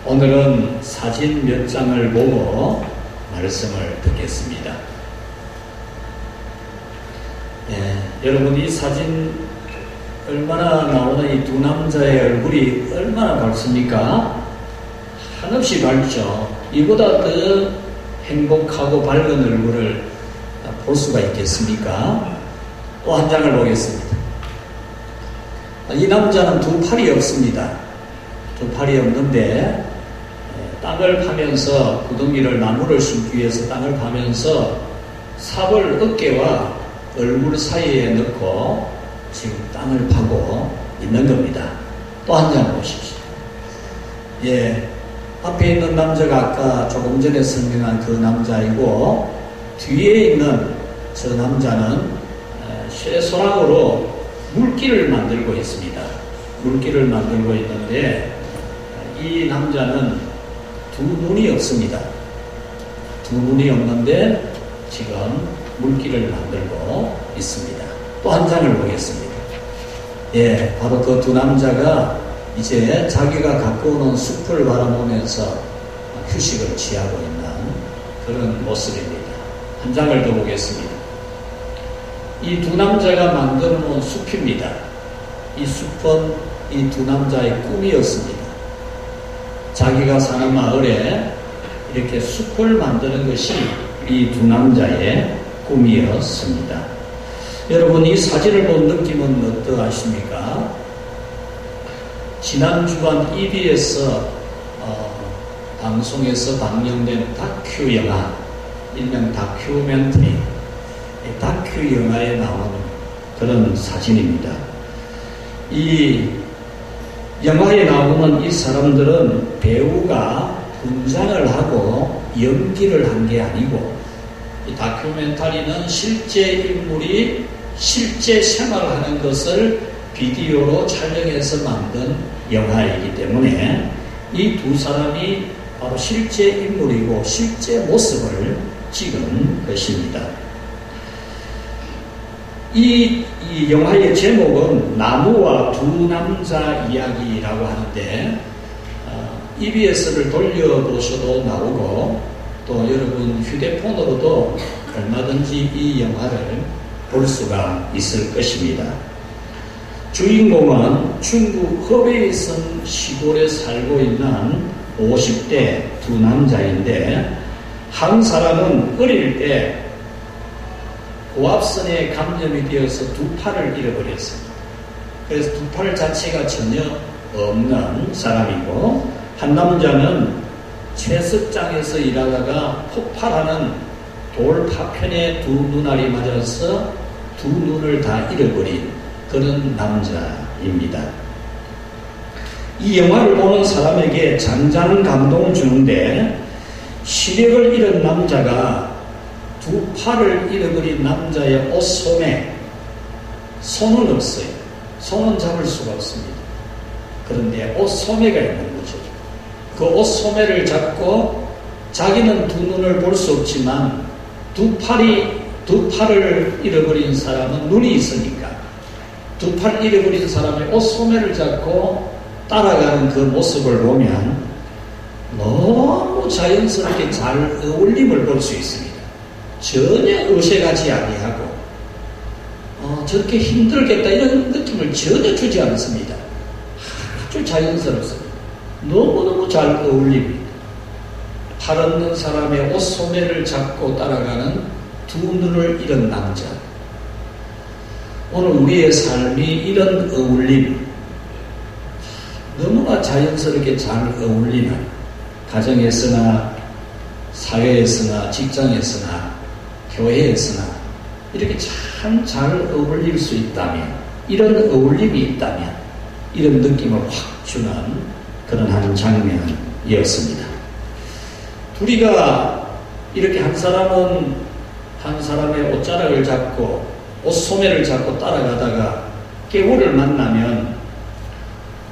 오늘은 사진 몇 장을 보고 말씀을 듣겠습니다. 여러분, 이 사진 얼마나 나오는 이 두 남자의 얼굴이 얼마나 밝습니까? 한없이 밝죠. 이보다 더 행복하고 밝은 얼굴을 볼 수가 있겠습니까? 또 한 장을 보겠습니다. 이 남자는 두 팔이 없습니다. 두 팔이 없는데 땅을 파면서 구덩이를 나무를 심기 위해서 땅을 파면서 삽을 어깨와 얼굴 사이에 넣고 지금 땅을 파고 있는 겁니다. 또 한 장 보십시오. 앞에 있는 남자가 아까 조금 전에 설명한 그 남자이고, 뒤에 있는 저 남자는 쇠소랑으로 물길을 만들고 있습니다. 물길을 만들고 있는데, 이 남자는 두 눈이 없습니다. 두 눈이 없는데 지금 물길을 만들고 있습니다. 또 한 장을 보겠습니다. 바로 그 두 남자가 이제 자기가 갖고 오는 숲을 바라보면서 휴식을 취하고 있는 그런 모습입니다. 한 장을 더 보겠습니다. 이 두 남자가 만들어 놓은 숲입니다. 이 숲은 이 두 남자의 꿈이었습니다. 자기가 사는 마을에 이렇게 숲을 만드는 것이 이 두 남자의 꿈이었습니다. 여러분, 이 사진을 본 느낌은 어떠하십니까? 지난 주간 EBS 방송에서 방영된 다큐 영화, 일명 다큐멘터리, 다큐 영화에 나오는 그런 사진입니다. 이 영화에 나오는 이 사람들은 배우가 분장을 하고 연기를 한 게 아니고, 이 다큐멘터리는 실제 인물이 실제 생활하는 것을 비디오로 촬영해서 만든 영화이기 때문에 이 두 사람이 바로 실제 인물이고 실제 모습을 찍은 것입니다. 이 영화의 제목은 나무와 두 남자 이야기라고 하는데, EBS를 돌려보셔도 나오고, 또 여러분 휴대폰으로도 얼마든지 이 영화를 볼 수가 있을 것입니다. 주인공은 중국 허베이성 시골에 살고 있는 50대 두 남자인데, 한 사람은 어릴 때 고압선에 감염이 되어서 두 팔을 잃어버렸습니다. 그래서 두 팔 자체가 전혀 없는 사람이고, 한 남자는 채석장에서 일하다가 폭발하는 돌 파편에 두 눈알이 맞아서 두 눈을 다 잃어버린 그런 남자입니다. 이 영화를 보는 사람에게 잔잔한 감동을 주는데, 시력을 잃은 남자가 두 팔을 잃어버린 남자의 옷소매, 손은 없어요. 손은 잡을 수가 없습니다. 그런데 옷소매가 있는 거죠. 그 옷소매를 잡고 자기는 두 눈을 볼 수 없지만 두 팔을 잃어버린 사람은 눈이 있으니까 두 팔 잃어버린 사람의 옷소매를 잡고 따라가는 그 모습을 보면 너무 자연스럽게 잘 어울림을 볼 수 있습니다. 전혀 의식하지 아니하고 저렇게 힘들겠다 이런 느낌을 전혀 주지 않습니다. 아주 자연스럽습니다. 너무너무 잘 어울립니다. 팔 없는 사람의 옷소매를 잡고 따라가는 두 눈을 잃은 남자. 오늘 우리의 삶이 이런 어울림, 너무나 자연스럽게 잘 어울리는, 가정에서나 사회에서나 직장에서나 교회에서나 이렇게 참 잘 어울릴 수 있다면, 이런 어울림이 있다면 이런 느낌을 확 주는 그런 한 장면이었습니다. 둘이가 이렇게 한 사람은 한 사람의 옷자락을 잡고 옷소매를 잡고 따라가다가 깨우를 만나면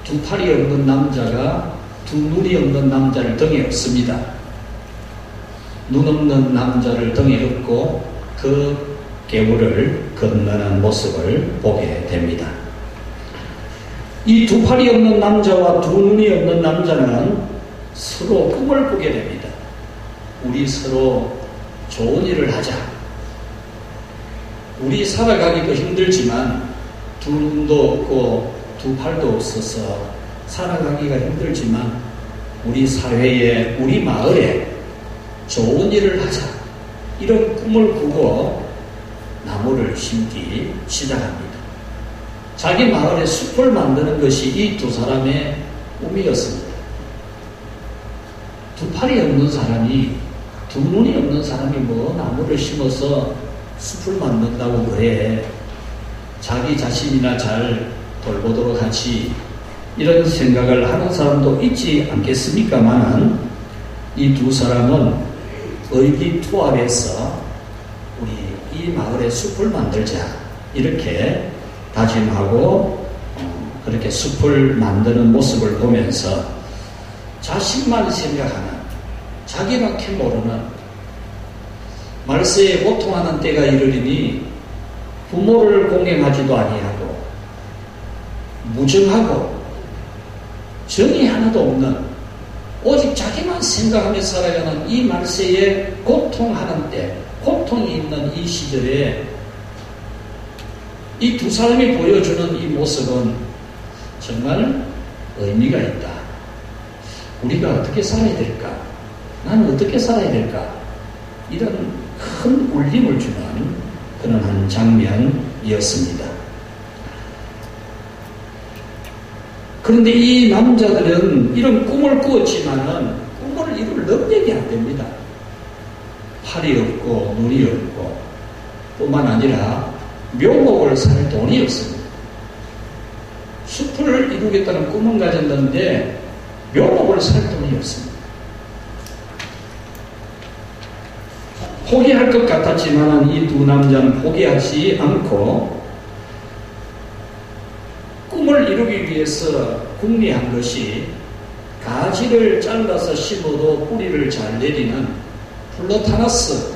두 팔이 없는 남자가 두 눈이 없는 남자를 등에 업습니다. 눈 없는 남자를 등에 업고 그 개울을 건너는 모습을 보게 됩니다. 이 두 팔이 없는 남자와 두 눈이 없는 남자는 서로 꿈을 꾸게 됩니다. 우리 서로 좋은 일을 하자. 우리 살아가기도 힘들지만 두 눈도 없고 두 팔도 없어서 살아가기가 힘들지만 우리 사회에, 우리 마을에 좋은 일을 하자. 이런 꿈을 꾸고 나무를 심기 시작합니다. 자기 마을에 숲을 만드는 것이 이 두 사람의 꿈이었습니다. 두 팔이 없는 사람이, 두 눈이 없는 사람이 뭐 나무를 심어서 숲을 만든다고 그래. 자기 자신이나 잘 돌보도록 하지. 이런 생각을 하는 사람도 있지 않겠습니까마는 이 두 사람은 의기투합해서 우리 이 마을에 숲을 만들자. 이렇게 다짐하고 그렇게 숲을 만드는 모습을 보면서 자신만 생각하는, 자기밖에 모르는, 말세에 고통하는 때가 이르리니 부모를 공경하지도 아니하고 무정하고 정이 하나도 없는, 오직 자기만 생각하며 살아가는 이 말세에 고통하는 때, 고통이 있는 이 시절에 이 두 사람이 보여주는 이 모습은 정말 의미가 있다. 우리가 어떻게 살아야 될까? 나는 어떻게 살아야 될까? 이런 큰 울림을 주는 그런 한 장면이었습니다. 그런데 이 남자들은 이런 꿈을 꾸었지만은 꿈을 이룰 능력이 안 됩니다. 팔이 없고 눈이 없고 뿐만 아니라 묘목을 살 돈이 없습니다. 숲을 이루겠다는 꿈은 가졌는데 묘목을 살 돈이 없습니다. 포기할 것 같았지만 이 두 남자는 포기하지 않고 꿈을 이루기 위해서 궁리한 것이 가지를 잘라서 심어도 뿌리를 잘 내리는 플로타나스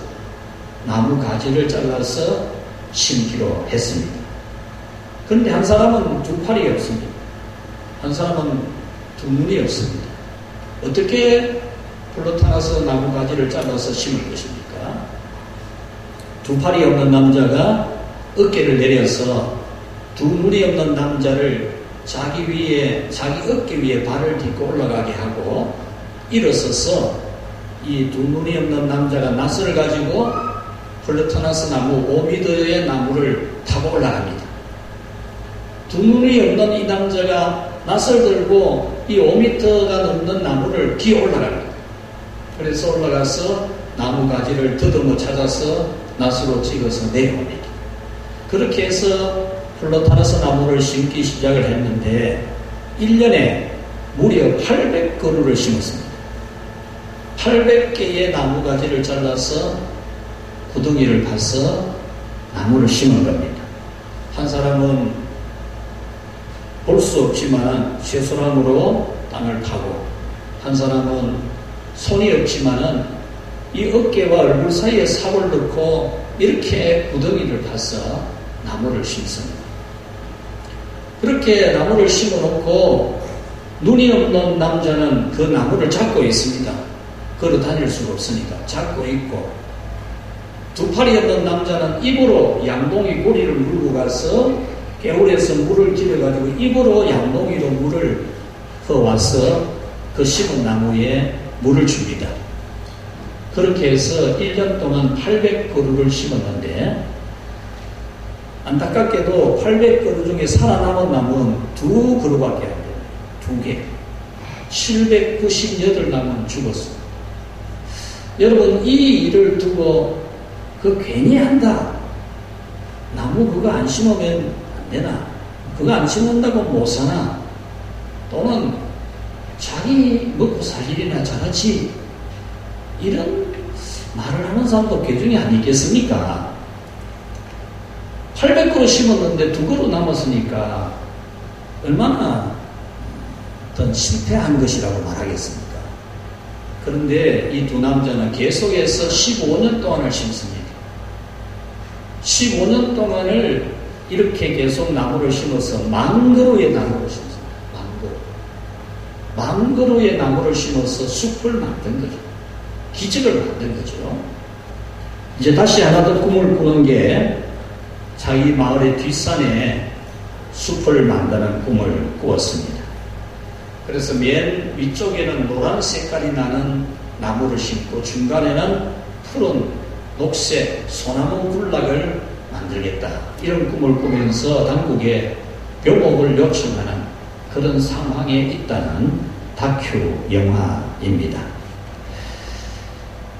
나무 가지를 잘라서 심기로 했습니다. 그런데 한 사람은 두 팔이 없습니다. 한 사람은 두 눈이 없습니다. 어떻게 플로타나스 나무 가지를 잘라서 심을 것입니까? 두 팔이 없는 남자가 어깨를 내려서 두 눈이 없는 남자를 자기 어깨 위에 발을 딛고 올라가게 하고 일어서서 이 두 눈이 없는 남자가 낫을 가지고 플로타나스 나무 5m의 나무를 타고 올라갑니다. 두 눈이 없는 이 남자가 낫을 들고 이 5m가 넘는 나무를 기어 올라갑니다. 그래서 올라가서 나무 가지를 더듬어 찾아서 낫으로 찍어서 내려옵니다. 그렇게 해서 플로타나스 나무를 심기 시작을 했는데 1년에 무려 800그루를 심었습니다. 800개의 나무 가지를 잘라서 구덩이를 파서 나무를 심은 겁니다. 한 사람은 볼 수 없지만 쇠소랑으로 땅을 파고, 한 사람은 손이 없지만은 이 어깨와 얼굴 사이에 삽을 넣고 이렇게 구덩이를 파서 나무를 심습니다. 그렇게 나무를 심어 놓고 눈이 없는 남자는 그 나무를 잡고 있습니다. 걸어 다닐 수가 없으니까 잡고 있고, 두 팔이 없는 남자는 입으로 양동이 고리를 물고 가서 개울에서 물을 길어가지고 입으로 양동이로 물을 퍼와서 그 심은 나무에 물을 줍니다. 그렇게 해서 1년 동안 800그루를 심었는데 안타깝게도 800그루 중에 살아남은 나무는 2그루밖에 안 돼요. 2개. 798나무는 죽었습니다. 여러분, 이 일을 두고 괜히 한다. 나무 그거 안 심으면 안 되나? 그거 안 심는다고 못 사나? 또는 자기 먹고 살 일이나 잘하지. 이런 말을 하는 사람도 개중에 안 있겠습니까? 800그루 심었는데 2그루 남았으니까 얼마나 어떤 실패한 것이라고 말하겠습니까? 그런데 이 두 남자는 계속해서 15년 동안을 심습니다. 15년 동안을 이렇게 계속 나무를 심어서 10,000그루의 나무를 심습니다. 10,000그루. 만 그루의 나무를 심어서 숲을 만든 거죠. 기적을 만든 거죠. 이제 다시 하나 더 꿈을 꾸는 게 자기 마을의 뒷산에 숲을 만드는 꿈을 꾸었습니다. 그래서 맨 위쪽에는 노란 색깔이 나는 나무를 심고 중간에는 푸른 녹색 소나무 군락을 만들겠다. 이런 꿈을 꾸면서 당국에 묘목을 요청하는 그런 상황에 있다는 다큐 영화입니다.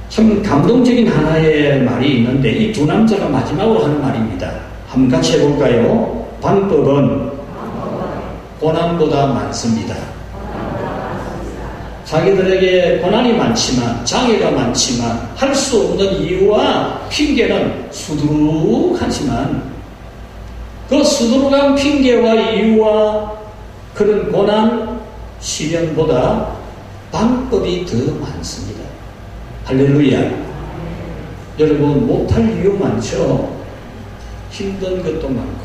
참 감동적인 하나의 말이 있는데 이 두 남자가 마지막으로 하는 말입니다. 한번 같이 해볼까요? 방법은 고난보다 많습니다. 자기들에게 고난이 많지만, 장애가 많지만, 할 수 없는 이유와 핑계는 수두룩하지만 그 수두룩한 핑계와 이유와 그런 고난, 시련보다 방법이 더 많습니다. 할렐루야. 여러분, 못할 이유 많죠? 힘든 것도 많고.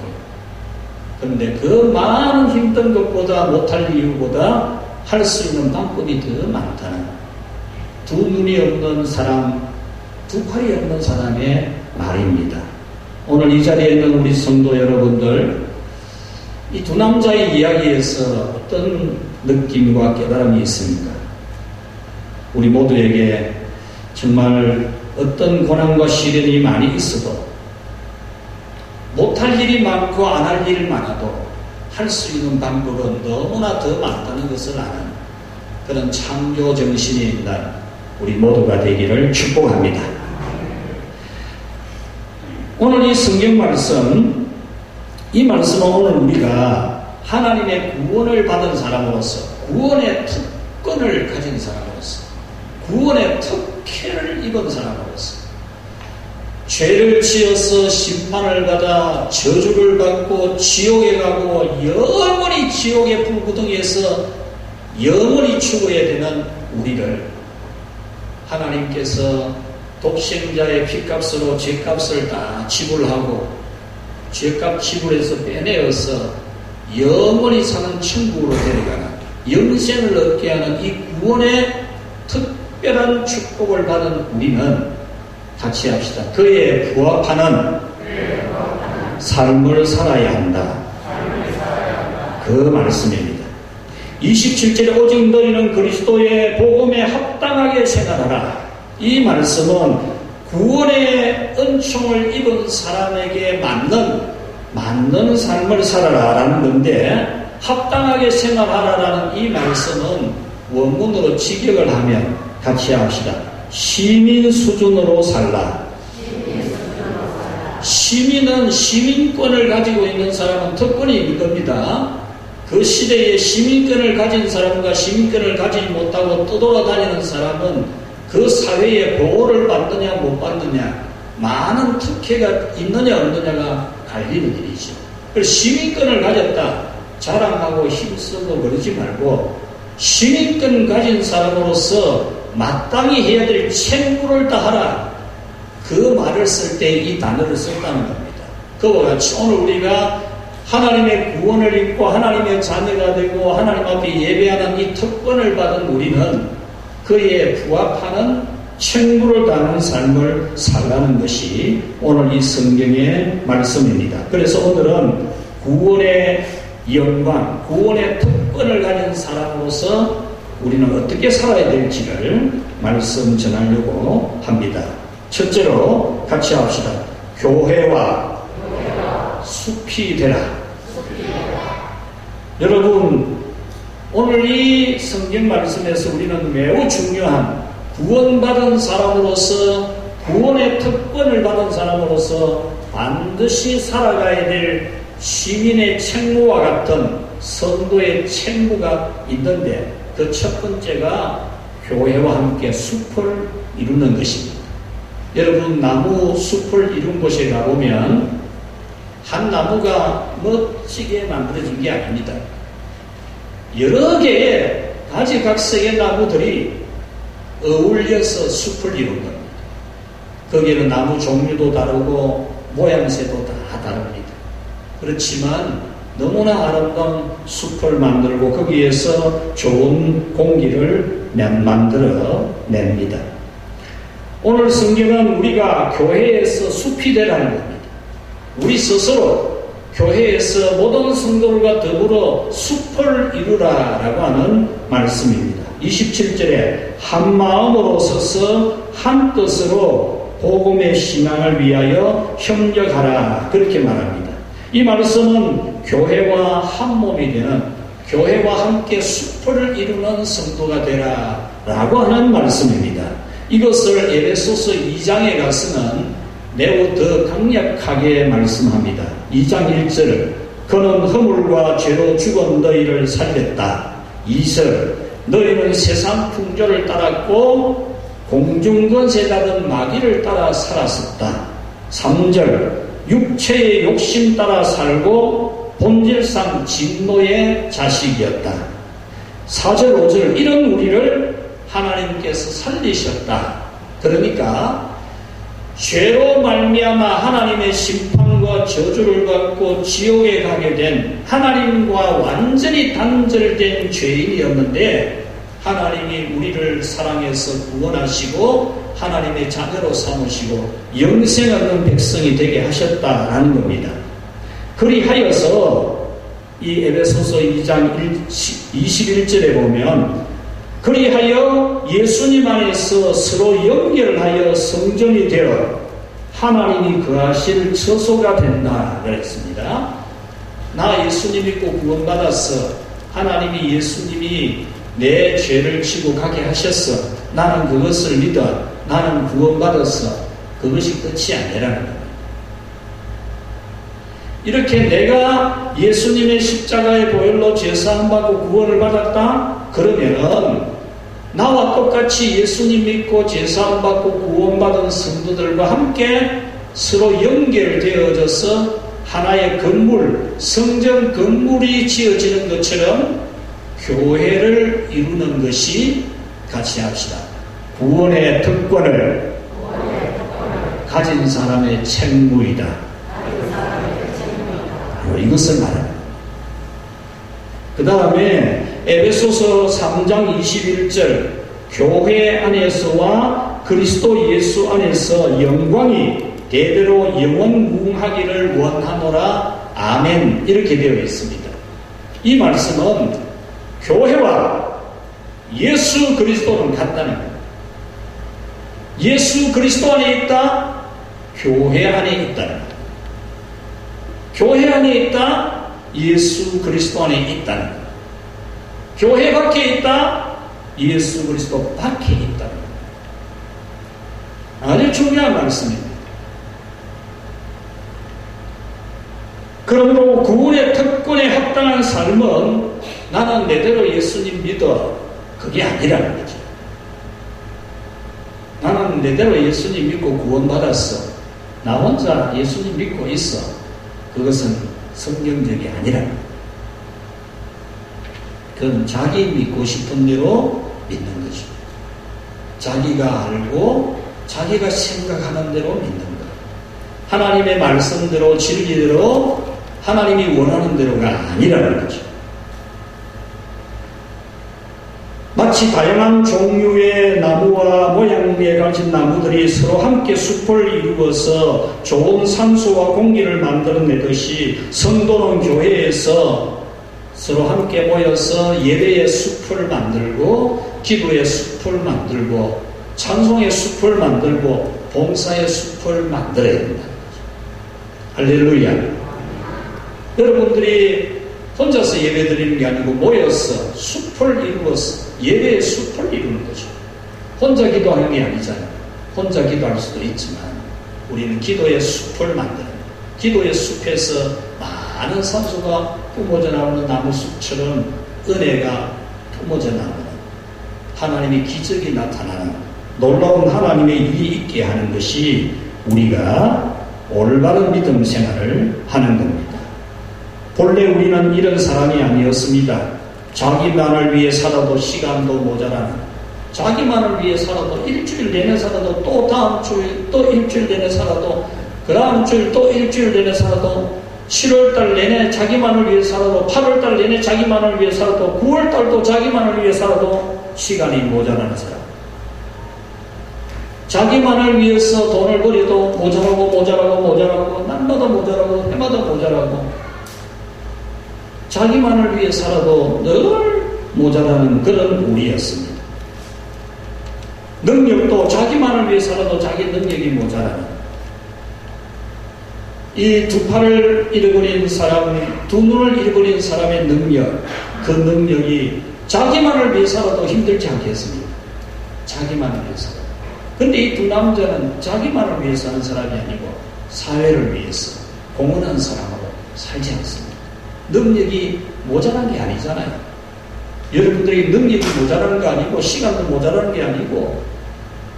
그런데 그 많은 힘든 것보다, 못할 이유보다 할 수 있는 방법이 더 많다는, 두 눈이 없는 사람, 두 팔이 없는 사람의 말입니다. 오늘 이 자리에 있는 우리 성도 여러분들, 이 두 남자의 이야기에서 어떤 느낌과 깨달음이 있습니까? 우리 모두에게 정말 어떤 고난과 시련이 많이 있어도, 못할 일이 많고 안 할 일이 많아도 할 수 있는 방법은 너무나 더 많다는 것을 아는 그런 창조 정신이 있는 우리 모두가 되기를 축복합니다. 오늘 이 성경 말씀, 이 말씀은 오늘 우리가 하나님의 구원을 받은 사람으로서, 구원의 특권을 가진 사람으로서, 구원의 특혜를 입은 사람으로서, 죄를 지어서 심판을 받아 저주를 받고 지옥에 가고 영원히 지옥의 불구덩이에서 영원히 죽어야 되는 우리를 하나님께서 독생자의 피값으로 죄값을 다 지불하고 죄값 지불해서 빼내어서 영원히 사는 천국으로 데려가는 영생을 얻게 하는 이 구원의 특별한 축복을 받은 우리는 같이 합시다. 그에 부합하는 삶을 살아야 한다. 그 말씀입니다. 27절에 오직 너희는 그리스도의 복음에 합당하게 생활하라. 이 말씀은 구원의 은총을 입은 사람에게 맞는 삶을 살아라 라는 건데, 합당하게 생활하라라는 이 말씀은 원문으로 직역을 하면 같이 합시다. 시민 수준으로 살라. 시민은 시민권을 가지고 있는 사람은 특권이 있는 겁니다. 그 시대에 시민권을 가진 사람과 시민권을 가지지 못하고 떠돌아다니는 사람은 그 사회에 보호를 받느냐 못 받느냐, 많은 특혜가 있느냐 없느냐가 갈리는 일이죠. 그래서 시민권을 가졌다 자랑하고 힘쓰고 그러지 말고, 시민권 가진 사람으로서 마땅히 해야 될 책무를 다하라. 그 말을 쓸 때 이 단어를 썼다는 겁니다. 그와 같이 오늘 우리가 하나님의 구원을 입고 하나님의 자녀가 되고 하나님 앞에 예배하는 이 특권을 받은 우리는 그에 부합하는 책무를 다하는 삶을 살라는 것이 오늘 이 성경의 말씀입니다. 그래서 오늘은 구원의 영광, 구원의 특권을 가진 사람으로서 우리는 어떻게 살아야 될지를 말씀 전하려고 합니다. 첫째로 같이 합시다. 교회와 숲이 되라. 여러분, 오늘 이 성경 말씀에서 우리는 매우 중요한 구원받은 사람으로서, 구원의 특권을 받은 사람으로서 반드시 살아가야 될 시민의 책무와 같은 성도의 책무가 있는데, 그 첫 번째가 교회와 함께 숲을 이루는 것입니다. 여러분, 나무 숲을 이룬 곳에 가보면 한 나무가 멋지게 만들어진 게 아닙니다. 여러 개의 가지각색의 나무들이 어울려서 숲을 이룬 겁니다. 거기에는 나무 종류도 다르고 모양새도 다 다릅니다. 그렇지만 너무나 아름다운 숲을 만들고 거기에서 좋은 공기를 만들어 냅니다. 오늘 성경은 우리가 교회에서 숲이 되라는 겁니다. 우리 스스로 교회에서 모든 성도들과 더불어 숲을 이루라라고 하는 말씀입니다. 27절에 한 마음으로 서서 한 뜻으로 복음의 신앙을 위하여 협력하라 그렇게 말합니다. 이 말씀은 교회와 한 몸이 되는 교회와 함께 숲을 이루는 성도가 되라라고 하는 말씀입니다. 이것을 에베소서 2장에 가서는 매우 더 강력하게 말씀합니다. 2장 1절 그는 허물과 죄로 죽은 너희를 살렸다. 2절 너희는 세상 풍조를 따랐고 공중권세 잡은 마귀를 따라 살았었다. 3절 육체의 욕심 따라 살고 본질상 진노의 자식이었다. 4절 5절 이런 우리를 하나님께서 살리셨다. 그러니까 죄로 말미암아 하나님의 심판과 저주를 받고 지옥에 가게 된 하나님과 완전히 단절된 죄인이었는데 하나님이 우리를 사랑해서 구원하시고 하나님의 자녀로 삼으시고 영생 얻는 백성이 되게 하셨다라는 겁니다. 그리하여서 이 에베소서 2장 21절에 보면 그리하여 예수님 안에서 서로 연결하여 성전이 되어 하나님이 거하실 처소가 된다 그랬습니다. 나 예수님 믿고 구원받았어. 하나님이 예수님이 내 죄를 지고 가게 하셨어. 나는 그것을 믿어. 나는 구원받았어. 그것이 끝이 아니라는 겁니다. 이렇게 내가 예수님의 십자가의 보혈로 죄사함 받고 구원을 받았다? 그러면은 나와 똑같이 예수님 믿고 죄사함 받고 구원받은 성도들과 함께 서로 연결되어져서 하나의 건물, 성전 건물이 지어지는 것처럼 교회를 이루는 것이 같이 합시다. 구원의 특권을 가진 사람의 책무이다. 이것을 말합니다. 그 다음에 에베소서 3장 21절 교회 안에서와 그리스도 예수 안에서 영광이 대대로 영원무궁하기를 원하노라 아멘 이렇게 되어 있습니다. 이 말씀은 교회와 예수 그리스도는 같다는 겁니다. 예수 그리스도 안에 있다, 교회 안에 있다는 겁니다. 교회 안에 있다, 예수 그리스도 안에 있다는 겁니다. 교회 밖에 있다, 예수 그리스도 밖에 있다는 겁니다. 아주 중요한 말씀입니다. 그러므로 구원의 특권에 합당한 삶은 나는 내대로 예수님 믿어 그게 아니라는 거죠. 나는 내대로 예수님 믿고 구원받았어. 나 혼자 예수님 믿고 있어. 그것은 성경적이 아니라는 거예요. 그건 자기 믿고 싶은 대로 믿는 거죠. 자기가 알고 자기가 생각하는 대로 믿는 것. 하나님의 말씀대로 진리대로 하나님이 원하는 대로가 아니라는 거죠. 마치 다양한 종류의 나무와 모양에 가진 나무들이 서로 함께 숲을 이루어서 좋은 산소와 공기를 만들어내듯이 성도는 교회에서 서로 함께 모여서 예배의 숲을 만들고 기도의 숲을 만들고 찬송의 숲을 만들고 봉사의 숲을 만들어야 된다. 할렐루야. 여러분들이 혼자서 예배 드리는 게 아니고 모여서 숲을 이루어서 예배의 숲을 이루는 거죠. 혼자 기도하는 게 아니잖아요. 혼자 기도할 수도 있지만 우리는 기도의 숲을 만드는 거예요. 기도의 숲에서 많은 산소가 뿜어져 나오는 나무숲처럼 은혜가 뿜어져 나오는 하나님의 기적이 나타나는 놀라운 하나님의 일이 있게 하는 것이 우리가 올바른 믿음 생활을 하는 겁니다. 본래 우리는 이런 사람이 아니었습니다. 자기만을 위해 살아도 시간도 모자라는, 자기만을 위해 살아도 일주일 내내 살아도 또 다음 주일 또 일주일 내내 살아도 그 다음 주일 또 일주일 내내 살아도 7월달 내내 자기만을 위해 살아도 8월달 내내 자기만을 위해 살아도 9월달도 자기만을 위해 살아도 시간이 모자라는 사람. 자기만을 위해서 돈을 벌여도 모자라고 날마다 모자라고 해마다 모자라고 자기만을 위해 살아도 늘 모자라는 그런 우리였습니다. 능력도 자기만을 위해 살아도 자기 능력이 모자라는 이 두 팔을 잃어버린 사람, 두 눈을 잃어버린 사람의 능력, 그 능력이 자기만을 위해 살아도 힘들지 않겠습니까? 자기만을 위해서. 근데 이 두 남자는 자기만을 위해서 하는 사람이 아니고 사회를 위해서 공헌한 사람으로 살지 않습니다. 능력이 모자란 게 아니잖아요. 여러분들이 능력이 모자라는 거 아니고 시간도 모자라는 게 아니고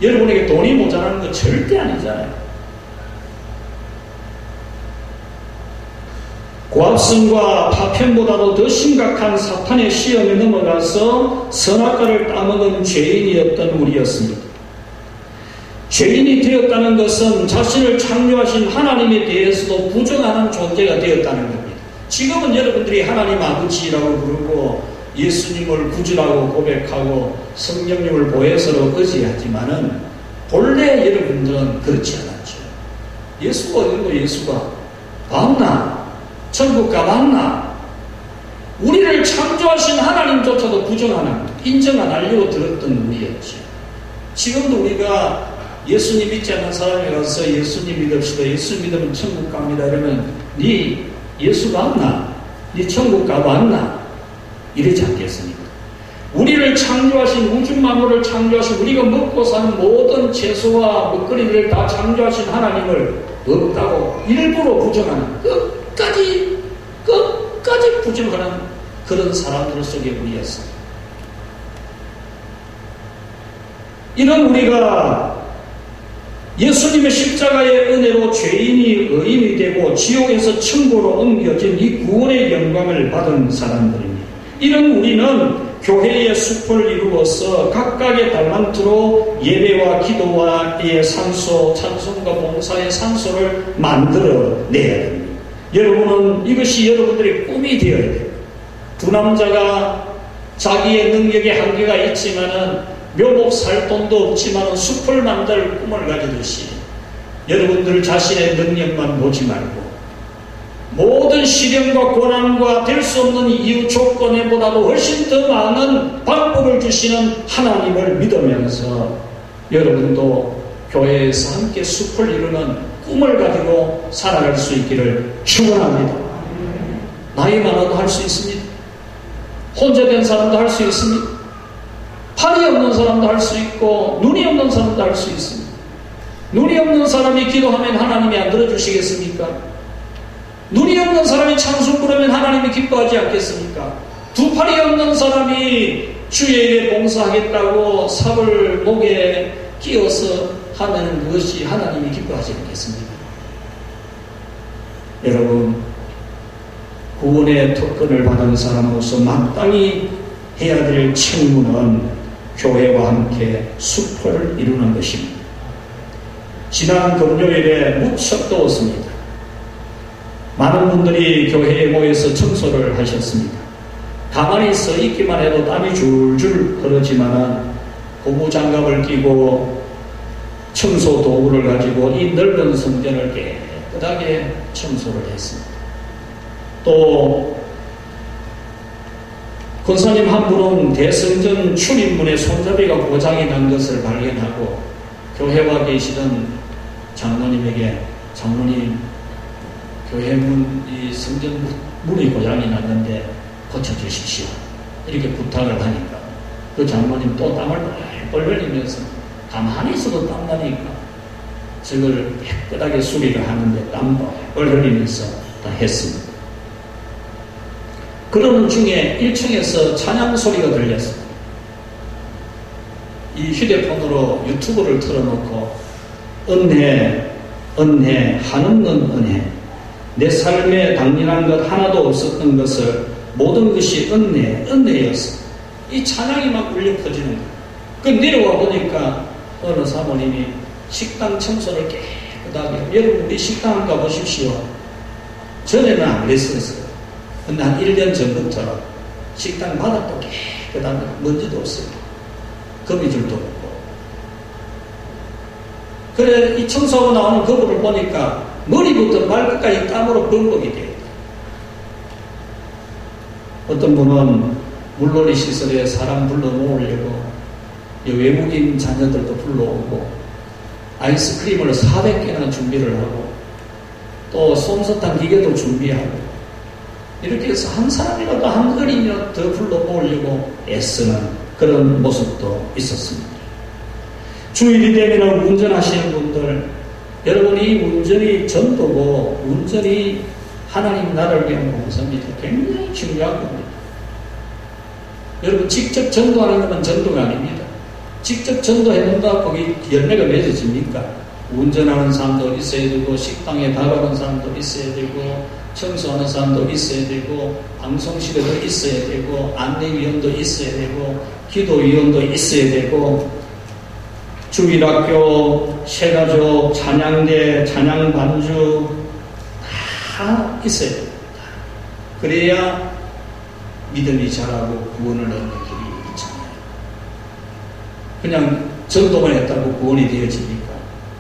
여러분에게 돈이 모자라는 거 절대 아니잖아요. 고압성과 파편보다도 더 심각한 사탄의 시험에 넘어가서 선악과를 따먹은 죄인이었던 우리였습니다. 죄인이 되었다는 것은 자신을 창조하신 하나님에 대해서도 부정하는 존재가 되었다는 겁니다. 지금은 여러분들이 하나님 아버지라고 부르고 예수님을 구주라고 고백하고 성령님을 보혜서로 의지하지만은 본래 여러분들은 그렇지 않았죠. 예수가 맞나? 천국 가봤나? 우리를 창조하신 하나님조차도 부정하는, 인정 안 하려고 들었던 우리였죠. 지금도 우리가 예수님 믿지 않는 사람이 가서 예수님 믿읍시다. 예수 믿으면 천국 갑니다. 이러면 네 예수 봤나? 네 천국 가봤나? 이러지 않겠습니까? 우리를 창조하신 우주 만물을 창조하신 우리가 먹고 사는 모든 채소와 먹거리를 다 창조하신 하나님을 없다고 일부러 부정하는 끝까지 부정하는 그런 사람들 속에 우리였습니다. 이런 우리가 예수님의 십자가의 은혜로 죄인이 의인이 되고 지옥에서 천국으로 옮겨진 이 구원의 영광을 받은 사람들입니다. 이런 우리는 교회의 숲을 이루어서 각각의 달란트로 예배와 기도와의 산소, 찬송과 봉사의 산소를 만들어내야 됩니다. 여러분은 이것이 여러분들의 꿈이 되어야 돼요. 두 남자가 자기의 능력의 한계가 있지만은 묘목 살 돈도 없지만 숲을 만들 꿈을 가지듯이 여러분들 자신의 능력만 보지 말고 모든 시련과 고난과 될 수 없는 이유 조건에보다도 훨씬 더 많은 방법을 주시는 하나님을 믿으면서 여러분도 교회에서 함께 숲을 이루는 꿈을 가지고 살아갈 수 있기를 축원합니다. 나이 많아도 할 수 있습니다. 혼자 된 사람도 할 수 있습니다. 팔이 없는 사람도 할 수 있고 눈이 없는 사람도 할 수 있습니다. 눈이 없는 사람이 기도하면 하나님이 안 들어주시겠습니까? 눈이 없는 사람이 찬송 부르면 하나님이 기뻐하지 않겠습니까? 두 팔이 없는 사람이 주의 일에 봉사하겠다고 삽을 목에 끼워서 하면 그것이 하나님이 기뻐하지 않겠습니까? 여러분, 구원의 특권을 받은 사람으로서 마땅히 해야 될 책무는 교회와 함께 숲을 이루는 것입니다. 지난 금요일에 무척 더웠습니다. 많은 분들이 교회에 모여서 청소를 하셨습니다. 가만히 서 있기만 해도 땀이 줄줄 흐르지만은 고무장갑을 끼고 청소 도구를 가지고 이 넓은 성전을 깨끗하게 청소를 했습니다. 또 권사님 한 분은 대성전 출입문에 손잡이가 고장이 난 것을 발견하고 교회와 계시던 장로님에게 장로님 교회 이 성전 문이 고장이 났는데 고쳐주십시오. 이렇게 부탁을 하니까 그 장로님 또 땀을 뻘뻘 흘리면서 가만히 있어도 땀나니까 저걸 깨끗하게 수리를 하는데 땀 뻘뻘 흘리면서 다 했습니다. 그러는 중에 1층에서 찬양 소리가 들렸습니다. 이 휴대폰으로 유튜브를 틀어놓고 은혜, 한없는 은혜, 내 삶에 당연한 것 하나도 없었던 것을 모든 것이 은혜였어. 이 찬양이 막 울려 퍼지는 거예요. 그 내려와 보니까 어느 사모님이 식당 청소를 깨끗하게, 여러분 우리 식당 가보십시오. 전에는 안 그랬었어요. 근데 한 1년 전부터 식당 바닥도 깨끗하고 먼지도 없어요. 거미줄도 없고. 그래, 이 청소하고 나오는 거울을 보니까 머리부터 발끝까지 땀으로 범벅이 돼요. 어떤 분은 물놀이 시설에 사람 불러 모으려고 외국인 자녀들도 불러오고 아이스크림을 400개나 준비를 하고 또 솜사탕 기계도 준비하고 이렇게 해서 한 사람이라도 한 그리며 더 불러 모으려고 애쓰는 그런 모습도 있었습니다. 주일이 되면 운전하시는 분들, 여러분 이 운전이 전도고 운전이 하나님 나라를 위한 봉사입니다. 굉장히 중요한 겁니다. 여러분 직접 전도하는 것은 전도가 아닙니다. 직접 전도해본다 거기 열매가 맺어집니까? 운전하는 사람도 있어야 되고 식당에 다가가는 사람도 있어야 되고 청소하는 사람도 있어야 되고 방송실에도 있어야 되고 안내위원도 있어야 되고 기도위원도 있어야 되고 주일학교, 세가족, 찬양대, 찬양반주 다 있어야 됩니다. 그래야 믿음이 자라고 구원을 얻는 길이 있잖아요. 그냥 전도만 했다고 구원이 되어집니까?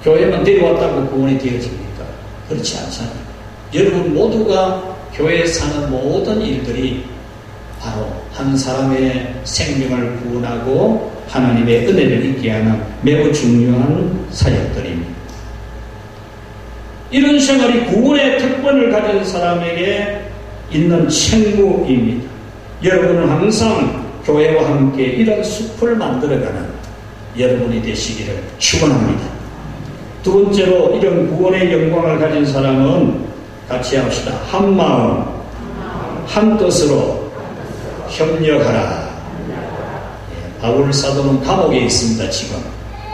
교회만 데려왔다고 구원이 되어집니까? 그렇지 않잖아요. 여러분 모두가 교회에 사는 모든 일들이 바로 한 사람의 생명을 구원하고 하나님의 은혜를 있게 하는 매우 중요한 사역들입니다. 이런 생활이 구원의 특권을 가진 사람에게 있는 책무입니다. 여러분은 항상 교회와 함께 이런 숲을 만들어가는 여러분이 되시기를 축원합니다. 두 번째로 이런 구원의 영광을 가진 사람은 같이 합시다. 한 마음, 한 뜻으로 협력하라. 바울 사도는 감옥에 있습니다. 지금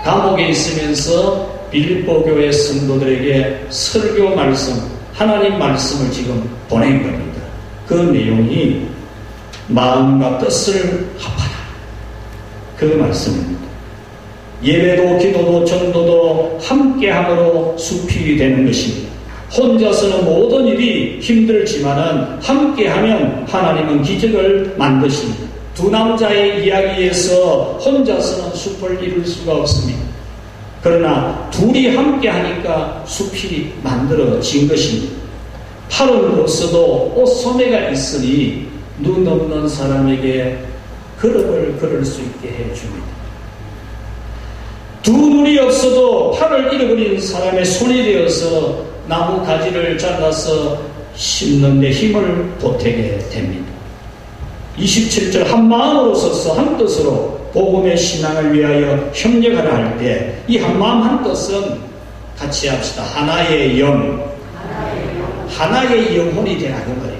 감옥에 있으면서 빌립보 교회 성도들에게 설교 말씀, 하나님 말씀을 지금 보낸 겁니다. 그 내용이 마음과 뜻을 합하라. 그 말씀입니다. 예배도 기도도 전도도 함께함으로 숲이 되는 것입니다. 혼자서는 모든 일이 힘들지만은 함께하면 하나님은 기적을 만드십니다. 두 남자의 이야기에서 혼자서는 숲을 이룰 수가 없습니다. 그러나 둘이 함께하니까 숲이 만들어진 것입니다. 팔은 없어도 옷소매가 있으니 눈 없는 사람에게 그릇을 걸을 수 있게 해줍니다. 두 눈이 없어도 팔을 잃어버린 사람의 손이 되어서 나무 가지를 잘라서 심는 데 힘을 보태게 됩니다. 27절 한 마음으로 서서 한 뜻으로 복음의 신앙을 위하여 협력하라 할 때 이 한 마음 한 뜻은 같이 합시다. 하나의 영, 하나의 영혼이 되라는 거예요.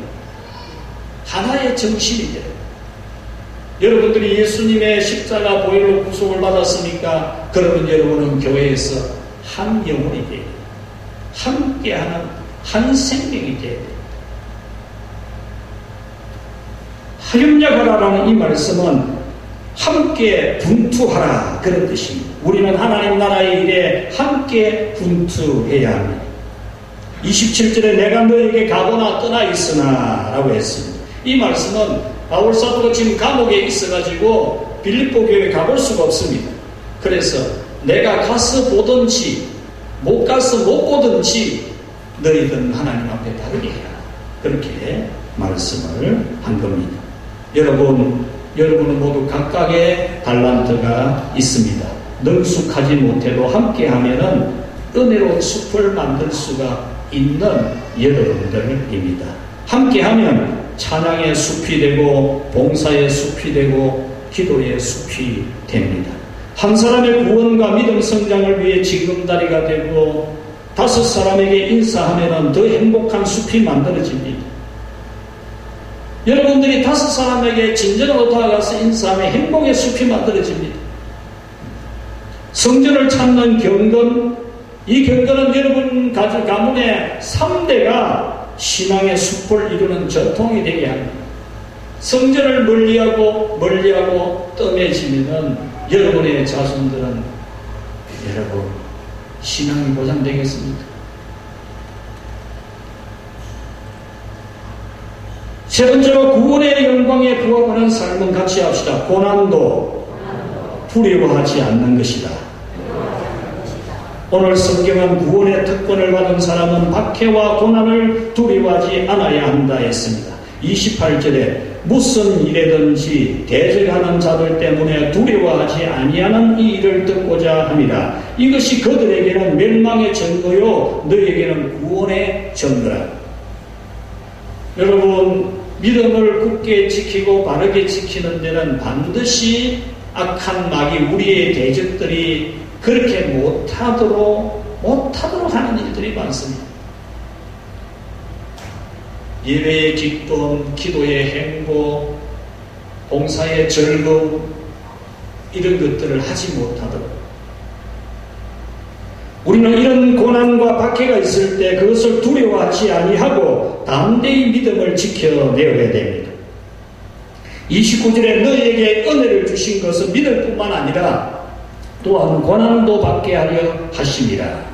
하나의 정신이 되라. 여러분들이 예수님의 십자가 보혈로 구속을 받았습니까? 그러면 여러분은 교회에서 한 영혼이 돼요. 함께하는 한 생명이 돼요. 협력하라라는 이 말씀은 함께 분투하라 그런 뜻입니다. 우리는 하나님 나라의 일에 함께 분투해야 합니다. 27절에 내가 너에게 가거나 떠나 있으나 라고 했습니다. 이 말씀은 바울 사도가 지금 감옥에 있어가지고 빌립보 교회에 가볼 수가 없습니다. 그래서 내가 가서 보든지 못 가서 못 보든지 너희들은 하나님 앞에 다르게 해라. 그렇게 말씀을 한 겁니다. 여러분은 모두 각각의 달란트가 있습니다. 능숙하지 못해도 함께하면은 은혜로운 숲을 만들 수가 있는 여러분들입니다. 함께하면 찬양의 숲이 되고 봉사의 숲이 되고 기도의 숲이 됩니다. 한 사람의 구원과 믿음 성장을 위해 지금다리가 되고 5사람에게 인사하면 더 행복한 숲이 만들어집니다. 여러분들이 5사람에게 진정으로 다가가서 인사하면 행복의 숲이 만들어집니다. 성전을 찾는 경건, 이 경건은 여러분 가문의 3대가 신앙의 숲을 이루는 전통이 되게 합니다. 성전을 멀리하고 뜸해지면은 여러분의 자손들은 여러분 신앙이 보장되겠습니까? 세 번째로 구원의 영광에 부합하는 삶은 같이 합시다. 고난도 두려워하지 않는 것이다. 오늘 성경은 구원의 특권을 받은 사람은 박해와 고난을 두려워하지 않아야 한다 했습니다. 28절에 무슨 일에든지 대적하는 자들 때문에 두려워하지 아니하는 이 일을 듣고자 합니다. 이것이 그들에게는 멸망의 증거요 너에게는 구원의 증거라. 여러분, 믿음을 굳게 지키고 바르게 지키는 데는 반드시 악한 마귀 우리의 대적들이 그렇게 못하도록 하는 일들이 많습니다. 예배의 기쁨, 기도의 행복, 봉사의 즐거움, 이런 것들을 하지 못하도록. 우리는 이런 고난과 박해가 있을 때 그것을 두려워하지 아니하고 담대히 믿음을 지켜내어야 됩니다. 29절에 너희에게 은혜를 주신 것은 믿을 뿐만 아니라 또한 고난도 받게 하려 하심이라.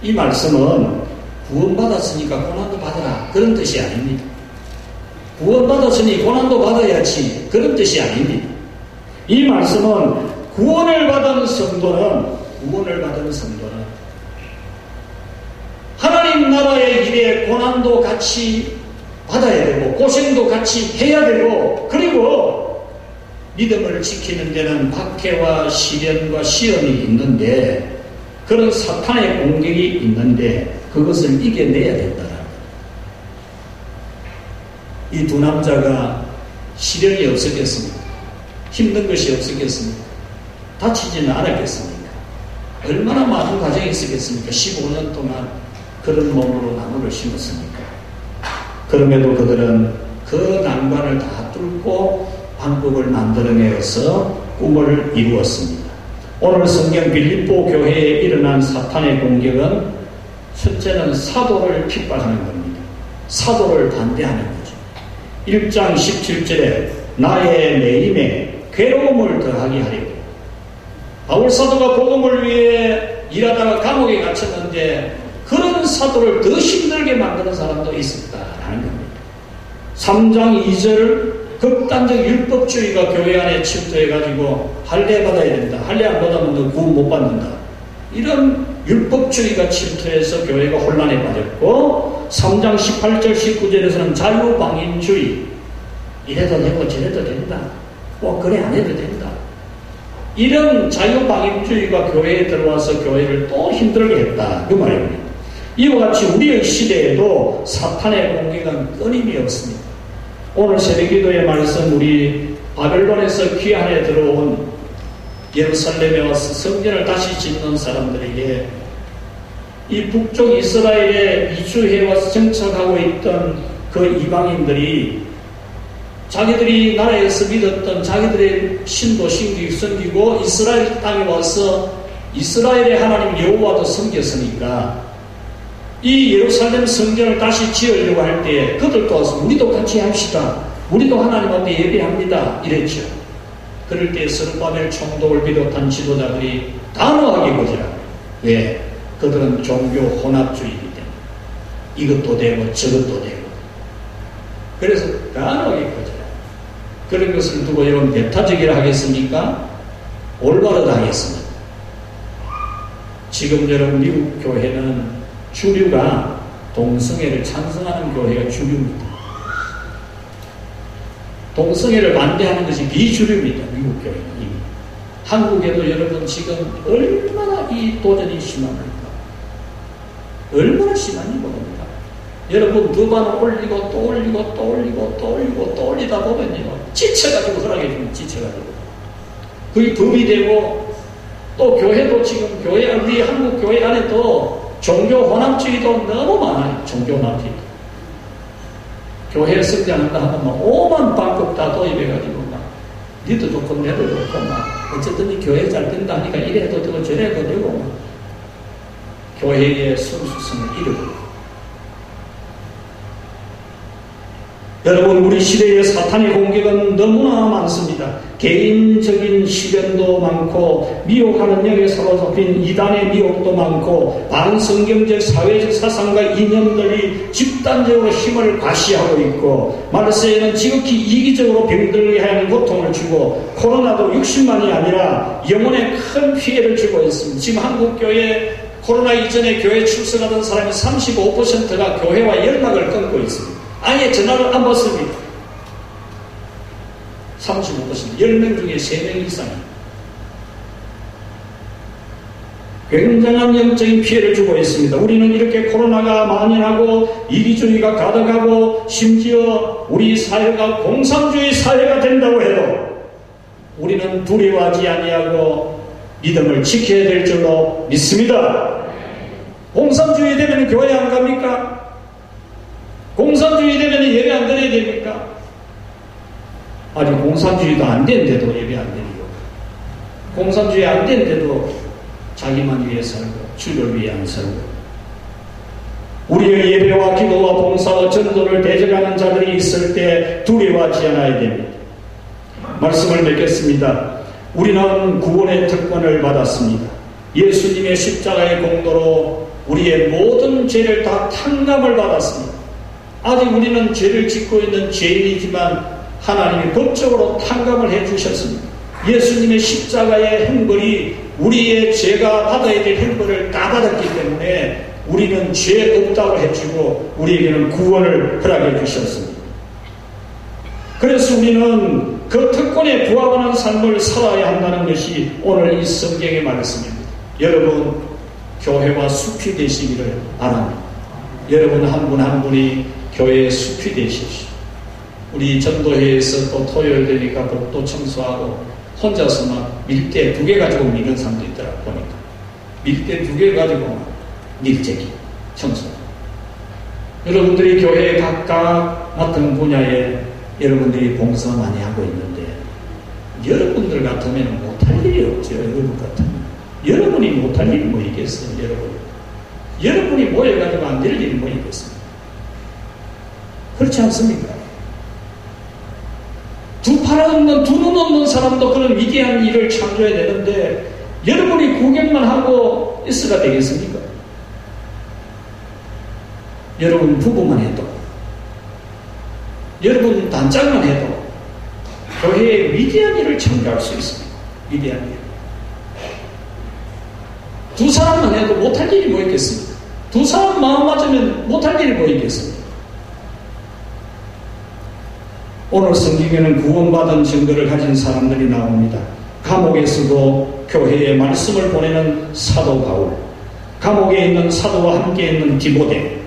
이 말씀은 구원받았으니까 고난도 받아라 그런 뜻이 아닙니다. 구원받았으니 고난도 받아야지 그런 뜻이 아닙니다. 이 말씀은 구원을 받은 성도는 하나님 나라의 일에 고난도 같이 받아야 되고 고생도 같이 해야 되고, 그리고 믿음을 지키는 데는 박해와 시련과 시험이 있는데, 그런 사탄의 공격이 있는데 그것을 이겨내야 된다. 이 두 남자가 시련이 없었겠습니까? 힘든 것이 없었겠습니까? 다치지는 않았겠습니까? 얼마나 많은 과정이 있었겠습니까? 15년 동안 그런 몸으로 나무를 심었습니까? 그럼에도 그들은 그 난관을 다 뚫고 방법을 만들어내어서 꿈을 이루었습니다. 오늘 성경 빌립보 교회에 일어난 사탄의 공격은 첫째는 사도를 핍박하는 겁니다. 사도를 반대하는 거죠. 1장 17절에 나의 매임에 괴로움을 더하게 하려고. 바울 사도가 복음을 위해 일하다가 감옥에 갇혔는데 그런 사도를 더 힘들게 만드는 사람도 있었다라는 겁니다. 3장 2절 극단적 율법주의가 교회 안에 침투해가지고 할례 받아야 된다. 할례 안 받으면 너 구원 못 받는다. 이런 율법주의가 침투해서 교회가 혼란에 빠졌고, 3장 18절 19절에서는 자유방임주의, 이래도 되고 저래도 된다. 꼭 그래 안 해도 된다. 이런 자유방임주의가 교회에 들어와서 교회를 또 힘들게 했다. 그 말입니다. 이와 같이 우리의 시대에도 사탄의 공격은 끊임이 없습니다. 오늘 새벽기도의 말씀, 우리 바벨론에서 귀환에 들어온 예루살렘에 와서 성전을 다시 짓는 사람들에게 이 북쪽 이스라엘에 이주해와서 정착하고 있던 그 이방인들이 자기들이 나라에서 믿었던 자기들의 신도 섬기고 이스라엘 땅에 와서 이스라엘의 하나님 여호와도 섬겼으니까 이 예루살렘 성전을 다시 지으려고 할 때 그들도 와서 우리도 같이 합시다. 우리도 하나님 앞에 예배합니다. 이랬죠. 그럴 때 스룹바벨 총독을 비롯한 지도자들이 단호하게 거절합니다. 왜? 그들은 종교 혼합주의이기 때문에 이것도 되고 저것도 되고, 그래서 단호하게 거절합니다. 그런 것을 두고 여러분 배타적이라 하겠습니까? 올바르다 하겠습니다. 지금 여러분 미국 교회는 주류가 동성애를 찬성하는 교회가 주류입니다. 동성애를 반대하는 것이 비주류입니다. 미국 교회는 이미. 한국에도 여러분 지금 얼마나 이 도전이 심합니까? 얼마나 심한지 모릅니다. 여러분 두 번 올리고 또 올리고 또 올리고 또 올리고 또 올리다 보면요, 지쳐가지고 허락해 주면 지쳐가지고 그게 법이 되고, 또 교회도 지금 우리 한국 교회 안에도 종교 혼합주의도 너무 많아요. 종교 혼합주의. 교회 성장한다 하면 막 오만 방법 다 도입해가지고 막 니도 좋고 내도 좋고 막 어쨌든 이 교회 잘 된다 하니까 이래도 되고 저래도 되고 막 교회의 순수성을 잃어버리고, 여러분, 우리 시대의 사탄의 공격은 너무나 많습니다. 개인적인 시련도 많고 미혹하는 영에 사로잡힌 이단의 미혹도 많고 반성경적 사회적 사상과 이념들이 집단적으로 힘을 과시하고 있고 말세에는 지극히 이기적으로 병들게 하는 고통을 주고 코로나도 60만이 아니라 영혼에 큰 피해를 주고 있습니다. 지금 한국교회 코로나 이전에 교회 출석하던 사람이 35%가 교회와 연락을 끊고 있습니다. 아예 전화를 안 받습니다. 35%, 10명 중에 3명 이상입니다. 굉장한 영적인 피해를 주고 있습니다. 우리는 이렇게 코로나가 만연하고 이기주의가 가득하고 심지어 우리 사회가 공산주의 사회가 된다고 해도 우리는 두려워하지 아니하고 믿음을 지켜야 될 줄로 믿습니다. 공산주의 되면 교회 안 갑니까? 공산주의 되면 예배 안 드려야 됩니까? 아니, 공산주의도 안 된데도 예배 안 드리고, 공산주의 안 된데도 자기만 위해 살고, 주를 위해 안 살고, 우리의 예배와 기도와 봉사와 전도를 대적하는 자들이 있을 때 두려워하지 않아야 됩니다. 말씀을 맺겠습니다. 우리는 구원의 특권을 받았습니다. 예수님의 십자가의 공로로 우리의 모든 죄를 다 탕감을 받았습니다. 아직 우리는 죄를 짓고 있는 죄인이지만 하나님이 법적으로 탕감을 해주셨습니다. 예수님의 십자가의 형벌이 우리의 죄가 받아야 될 형벌을 다 받았기 때문에 우리는 죄 없다고 해주고 우리에게는 구원을 허락해 주셨습니다. 그래서 우리는 그 특권에 부합하는 삶을 살아야 한다는 것이 오늘 이 성경의 말씀입니다. 여러분, 교회와 숲이 되시기를 바랍니다. 여러분 한 분 한 분이 교회의 숲이 되십시오. 우리 전도회에서 또 토요일 되니까 복도 청소하고 혼자서 막 밀대 2개 가지고 미는 사람도 있더라고 보니까. 밀대 2개 가지고 밀재기 청소. 여러분들이 교회에 각각 맡은 분야에 여러분들이 봉사 많이 하고 있는데 여러분들 같으면 못할 일이 없죠. 여러분 같으면. 여러분이 못할 일이 뭐 있겠어요. 여러분이 모여가지고 안 될 일이 뭐 있겠습니까? 그렇지 않습니까? 두 팔 없는 두 눈 없는 사람도 그런 위대한 일을 창조해야 되는데 여러분이 구경만 하고 있어가 되겠습니까? 여러분 부부만 해도 여러분 단짝만 해도 교회에 위대한 일을 창조할 수 있습니다. 위대한 일. 두 사람만 해도 못할 일이 뭐 있겠습니까? 두 사람 마음 맞으면 못할 일이 뭐 있겠습니까? 오늘 성경에는 구원받은 증거를 가진 사람들이 나옵니다. 감옥에서도 교회에 말씀을 보내는 사도 바울, 감옥에 있는 사도와 함께 있는 디모데,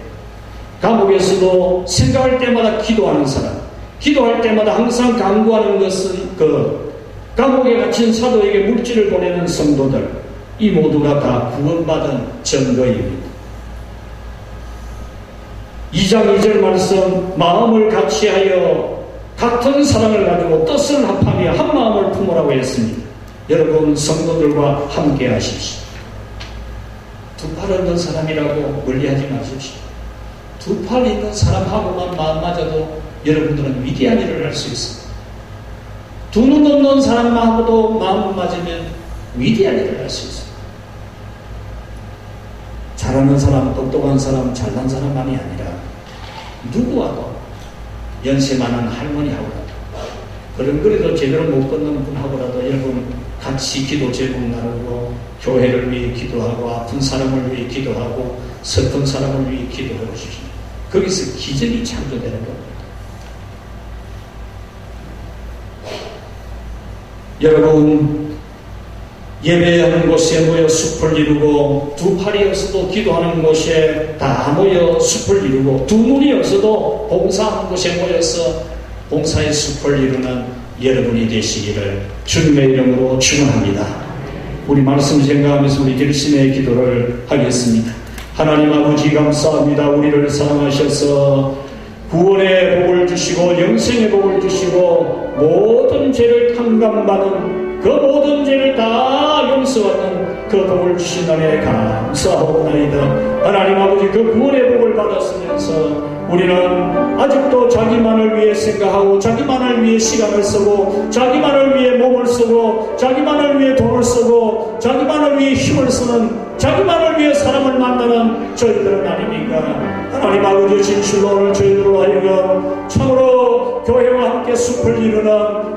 감옥에서도 생각할 때마다 기도하는 사람, 기도할 때마다 항상 간구하는 것은 감옥에 갇힌 사도에게 물질을 보내는 성도들, 이 모두가 다 구원받은 증거입니다. 2장 2절 말씀, 마음을 같이하여 같은 사랑을 가지고 뜻을 합하며 한 마음을 품으라고 했습니다. 여러분 성도들과 함께 하십시오. 두 팔 없는 사람이라고 멀리하지 마십시오. 두 팔 있는 사람하고만 마음 맞아도 여러분들은 위대한 일을 할 수 있습니다. 두 눈 없는 사람하고도 마음 맞으면 위대한 일을 할 수 있습니다. 잘하는 사람, 똑똑한 사람, 잘난 사람만이 아니라 누구와도 연세 많은 할머니하고라도 그래도 제대로 못 걷는 분하고라도 여러분 같이 기도 제목 나누고 교회를 위해 기도하고 아픈 사람을 위해 기도하고 슬픈 사람을 위해 기도해 보십시오. 거기서 기적이 창조되는 겁니다. 여러분 예배하는 곳에 모여 숲을 이루고 두 팔이 없어도 기도하는 곳에 다 모여 숲을 이루고 두 눈이 없어도 봉사하는 곳에 모여서 봉사의 숲을 이루는 여러분이 되시기를 주님의 이름으로 축원합니다. 우리 말씀 생각하면서 우리 열심의 기도를 하겠습니다. 하나님 아버지 감사합니다. 우리를 사랑하셔서 구원의 복을 주시고 영생의 복을 주시고 모든 죄를 탕감받은 그 모든 죄를 다 용서하는 그 복을 주신 은혜에 감사하옵나이다. 하나님 아버지, 그 구원의 복을 받았으면서 우리는 아직도 자기만을 위해 생각하고 자기만을 위해 시간을 쓰고 자기만을 위해 몸을 쓰고 자기만을 위해 돈을 쓰고 자기만을 위해 힘을 쓰는, 자기만을 위해 사람을 만나는 저희들은 아닙니까? 하나님 아버지, 진실로 오늘 저희들로 하여금 참으로 교회와 함께 숲을 이루는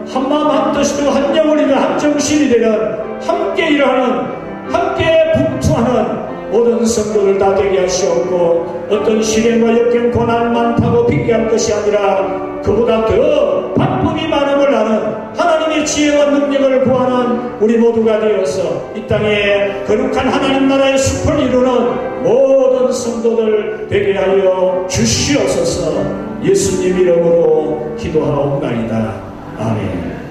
한마음 한뜻이 되고 한 영혼이 되는 한 정신이 되는 함께 일하는, 함께 분투하는 모든 성도들 다 되게 하시옵고, 어떤 시련과 역경 고난만 타고 핑계할 것이 아니라 그보다 더 바쁨이 많음을 아는 하나님의 지혜와 능력을 구하는 우리 모두가 되어서 이 땅에 거룩한 하나님 나라의 숲을 이루는 모든 성도들 되게 하여 주시옵소서. 예수님 이름으로 기도하옵나이다. 아멘.